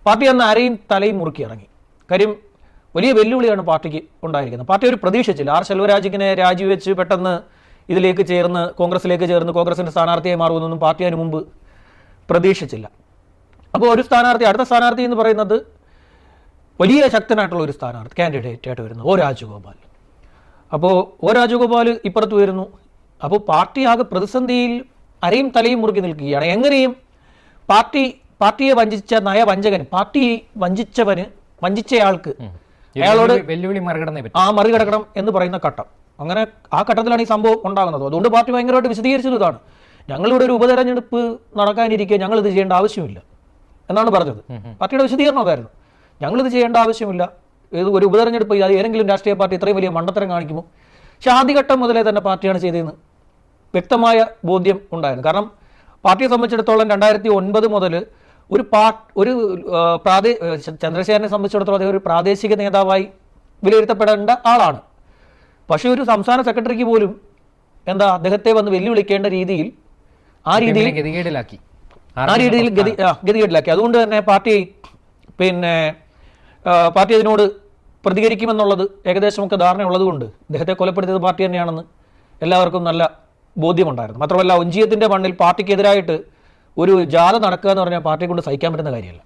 Party അന്ന് ആരെയും തലയും മുറുക്കി ഇറങ്ങി. കാര്യം വലിയ വെല്ലുവിളിയാണ് പാർട്ടിക്ക് ഉണ്ടായിരിക്കുന്നത്. പാർട്ടി ഒരു പ്രതീക്ഷിച്ചില്ല. ആർ ശെൽവരാജിനെ രാജിവെച്ച് പെട്ടെന്ന് ഇതിലേക്ക് ചേർന്ന് കോൺഗ്രസിലേക്ക് ചേർന്ന് കോൺഗ്രസിൻ്റെ സ്ഥാനാർത്ഥിയായി മാറുമെന്നൊന്നും പാർട്ടി അതിന് മുമ്പ് പ്രതീക്ഷിച്ചില്ല. അപ്പോൾ ഒരു സ്ഥാനാർത്ഥി, അടുത്ത സ്ഥാനാർത്ഥി എന്ന് പറയുന്നത് വലിയ ശക്തനായിട്ടുള്ള ഒരു സ്ഥാനാർത്ഥി കാൻഡിഡേറ്റ് ആയിട്ട് വരുന്നു, ഒ രാജഗോപാൽ. അപ്പോൾ ഒ രാജഗോപാൽ ഇപ്പുറത്ത് വരുന്നു. അപ്പോൾ പാർട്ടി ആകെ പ്രതിസന്ധിയിൽ അരയും തലയും മുറുക്കി നിൽക്കുകയാണ്. എങ്ങനെയും പാർട്ടിയെ വഞ്ചിച്ച നയവഞ്ചകൻ, പാർട്ടി വഞ്ചിച്ചയാൾക്ക് അയാളോട് വെല്ലുവിളി മറികടക്കണം എന്ന് പറയുന്ന ഘട്ടം. അങ്ങനെ ആ ഘട്ടത്തിലാണ് ഈ സംഭവം ഉണ്ടാകുന്നത്. അതുകൊണ്ട് പാർട്ടി ഭയങ്കരമായിട്ട് വിശദീകരിച്ചത് ഇതാണ്: ഞങ്ങളിവിടെ ഒരു ഉപതെരഞ്ഞെടുപ്പ് നടക്കാനിരിക്കെ ഞങ്ങളിത് ചെയ്യേണ്ട ആവശ്യമില്ല എന്നാണ് പറഞ്ഞത്. പാർട്ടിയുടെ വിശദീകരണം അതായിരുന്നു. ഞങ്ങളിത് ചെയ്യേണ്ട ആവശ്യമില്ല, ഇത് ഒരു ഉപതെരഞ്ഞെടുപ്പ് അത് ഏതെങ്കിലും രാഷ്ട്രീയ പാർട്ടി ഇത്രയും വലിയ മണ്ടത്തരം കാണിക്കുമോ? പക്ഷെ ആദ്യഘട്ടം മുതലേ തന്നെ പാർട്ടിയാണ് ചെയ്തതെന്ന് വ്യക്തമായ ബോധ്യം ഉണ്ടായിരുന്നു. കാരണം പാർട്ടിയെ സംബന്ധിച്ചിടത്തോളം 2009 മുതൽ ചന്ദ്രശേഖരനെ സംബന്ധിച്ചിടത്തോളം അദ്ദേഹം ഒരു പ്രാദേശിക നേതാവായി വിലയിരുത്തപ്പെടേണ്ട ആളാണ്. പക്ഷേ ഒരു സംസ്ഥാന സെക്രട്ടറിക്ക് പോലും അദ്ദേഹത്തെ വന്ന് വെല്ലുവിളിക്കേണ്ട രീതിയിൽ ഗതികേടിലാക്കി. അതുകൊണ്ട് തന്നെ പാർട്ടി അതിനോട് പ്രതികരിക്കുമെന്നുള്ളത് ഏകദേശമൊക്കെ ധാരണയുള്ളത് കൊണ്ട് അദ്ദേഹത്തെ കൊലപ്പെടുത്തിയത് പാർട്ടി തന്നെയാണെന്ന് എല്ലാവർക്കും നല്ല ബോധ്യമുണ്ടായിരുന്നു. മാത്രമല്ല, ഒഞ്ചിയത്തിൻ്റെ മണ്ണിൽ പാർട്ടിക്കെതിരായിട്ട് ഒരു ജാഥ നടക്കുക എന്ന് പറഞ്ഞാൽ പാർട്ടിയെ കൊണ്ട് സഹിക്കാൻ പറ്റുന്ന കാര്യമല്ല.